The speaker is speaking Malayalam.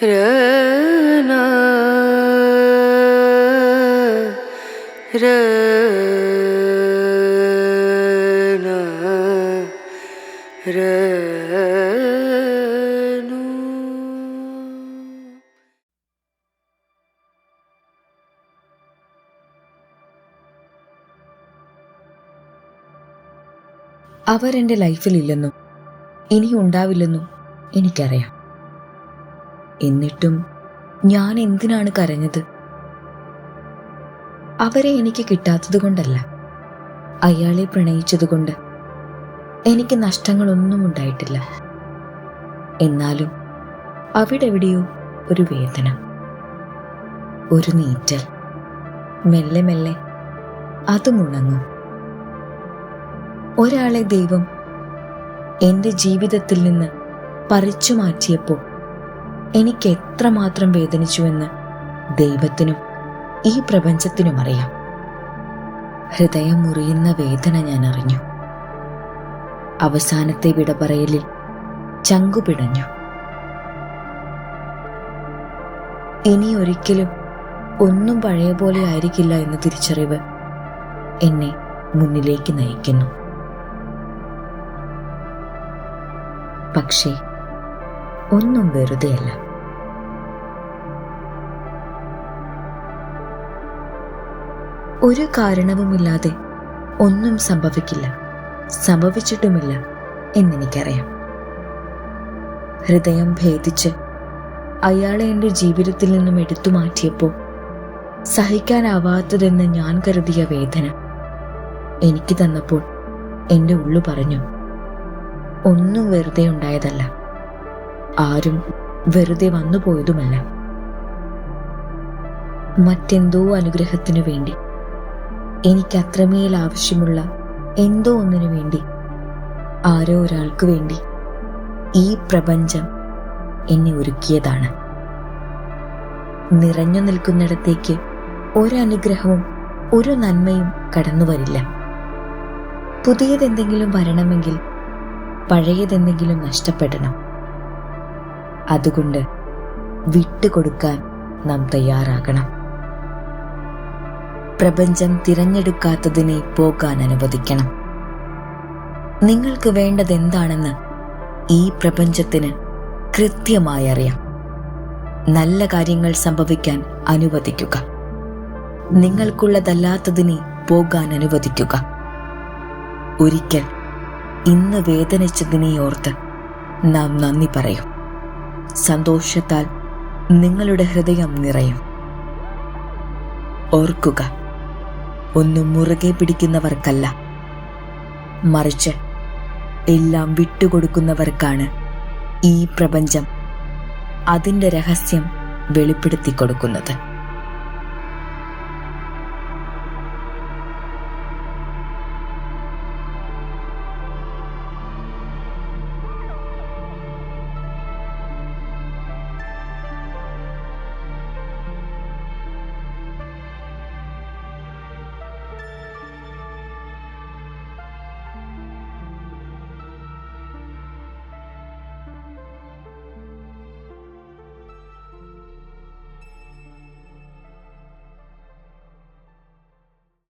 രന രന രനു. അവരെൻ്റെ ലൈഫിലില്ലെന്നും ഇനി ഉണ്ടാവില്ലെന്നും എനിക്കറിയാം. എന്നിട്ടും ഞാൻ എന്തിനാണ് കരഞ്ഞത്? അവരെ എനിക്ക് കിട്ടാത്തത് കൊണ്ടല്ല, അയാളെ പ്രണയിച്ചതുകൊണ്ട്. എനിക്ക് നഷ്ടങ്ങളൊന്നും ഉണ്ടായിട്ടില്ല. എന്നാലും അവിടെവിടെയോ ഒരു വേദന, ഒരു നീറ്റൽ. മെല്ലെ മെല്ലെ അതും ഉണങ്ങും. ഒരാളെ ദൈവം എൻ്റെ ജീവിതത്തിൽ നിന്ന് പറിച്ചു മാറ്റിയപ്പോൾ എനിക്ക് എത്രമാത്രം വേദനിച്ചുവെന്ന് ദൈവത്തിനും ഈ പ്രപഞ്ചത്തിനും അറിയാം. ഹൃദയം മുറിയുന്ന വേദന ഞാൻ അറിഞ്ഞു. അവസാനത്തെ വിട പറയലിൽ ചങ്കുപിടഞ്ഞു. ഇനി ഒരിക്കലും ഒന്നും പഴയ പോലെ ആയിരിക്കില്ല എന്ന തിരിച്ചറിവ് എന്നെ മുന്നിലേക്ക് നയിക്കുന്നു. പക്ഷേ ഒന്നും വെറുതെയല്ല. ഒരു കാരണവുമില്ലാതെ ഒന്നും സംഭവിക്കില്ല, സംഭവിച്ചിട്ടുമില്ല എന്നെനിക്കറിയാം. ഹൃദയം ഭേദിച്ച് അയാളെ എൻ്റെ ജീവിതത്തിൽ നിന്നും എടുത്തു മാറ്റിയപ്പോൾ സഹിക്കാനാവാത്തതെന്ന് ഞാൻ കരുതിയ വേദന എനിക്ക് തന്നപ്പോൾ എൻ്റെ ഉള്ളു പറഞ്ഞു, ഒന്നും വെറുതെ ഉണ്ടായതല്ല, ആരും വെറുതെ വന്നുപോയതുമല്ല. മറ്റെന്തോ അനുഗ്രഹത്തിനു വേണ്ടി, എനിക്ക് അത്രമേൽ ആവശ്യമുള്ള എന്തോ ഒന്നിനു വേണ്ടി, ആരോ ഒരാൾക്ക് വേണ്ടി ഈ പ്രപഞ്ചം എന്നെ ഒരുക്കിയതാണ്. നിറഞ്ഞു നിൽക്കുന്നിടത്തേക്ക് ഒരനുഗ്രഹവും ഒരു നന്മയും കടന്നു വരില്ല. പുതിയതെന്തെങ്കിലും വരണമെങ്കിൽ പഴയതെന്തെങ്കിലും നഷ്ടപ്പെടണം. അതുകൊണ്ട് വിട്ടുകൊടുക്കാൻ നാം തയ്യാറാകണം. പ്രപഞ്ചം തിരഞ്ഞെടുക്കാത്തതിനെ പോകാൻ അനുവദിക്കണം. നിങ്ങൾക്ക് വേണ്ടതെന്താണെന്ന് ഈ പ്രപഞ്ചത്തിന് കൃത്യമായി അറിയാം. നല്ല കാര്യങ്ങൾ സംഭവിക്കാൻ അനുവദിക്കുക. നിങ്ങൾക്കുള്ളതല്ലാത്തതിനെ പോകാൻ അനുവദിക്കുക. ഒരിക്കൽ ഇന്ന് വേദനിച്ചതിനെ ഓർത്ത് നാം നന്ദി പറയും. സന്തോഷത്താൽ നിങ്ങളുടെ ഹൃദയം നിറയും. ഓർക്കുക, ഒന്നും മുറുകെ പിടിക്കുന്നവർക്കല്ല, മറിച്ച് എല്ലാം വിട്ടുകൊടുക്കുന്നവർക്കാണ് ഈ പ്രപഞ്ചം അതിൻ്റെ രഹസ്യം വെളിപ്പെടുത്തി കൊടുക്കുന്നത്.